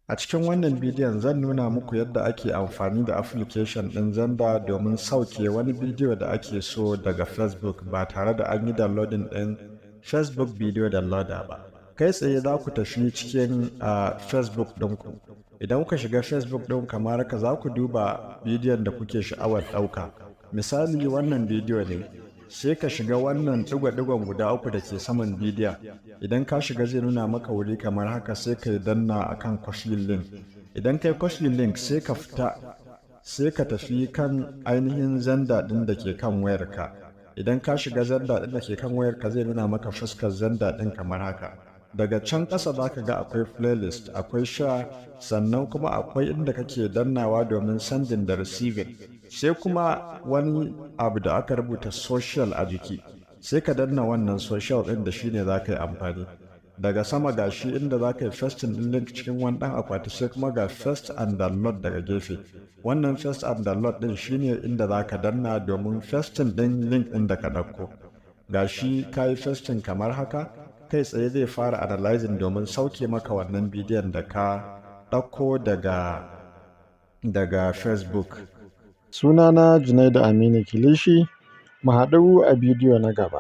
A cikin wannan bidiyon zan nuna muku yadda ake amfani da application ɗin Xender domin sauke wani bidiyo da ake so daga Facebook ba tare da an yi downloading ɗin Facebook Video Downloader ba. Kai tsaye za ku tafi cikin Facebook ɗinku. Idan kuka shiga Facebook ɗin kamar haka za ku duba bidiyon da kuke sha'awar ɗauka. Misali wannan bidiyo ne. Sai ka shiga wannan ɗigo-ɗigon guda uku da ke saman bidiyon. Idan ka shiga zai nuna maka wuri kamar haka sai ka yi danna akan copy link. Idan kai copy link sai ka fita sai ka tafi kan ainihin Xender ɗin da ke kan wayarka. Idan ka shiga Xender ɗin da ke kan wayarka zai nuna maka fuskar Xender ɗin kamar haka. Daga can ƙasa za ka ga akwai playlist, akwai share, sannan kuma akwai inda kake dannawa domin sending da receiving. Sai kuma wani abu da aka rubuta social a jiki. Sai ka danna wannan social ɗin da shine za ka yi amfani. Daga sama ga shi inda za ka yi pasting ɗin link cikin wani ɗan akwati sai kuma ga paste and download daga gefe. Wannan paste and download ɗin shine inda za ka danna domin pasting ɗin link ɗin da ka ɗauko. Ga shi ka yi pasting kamar haka. Kai tsaye zai fara analyzing domin sauke maka wannan bidiyon da ka ɗauko daga Facebook. Sunana Junaidu Aminu Kilishi, mu haɗu a bidiyo na gaba.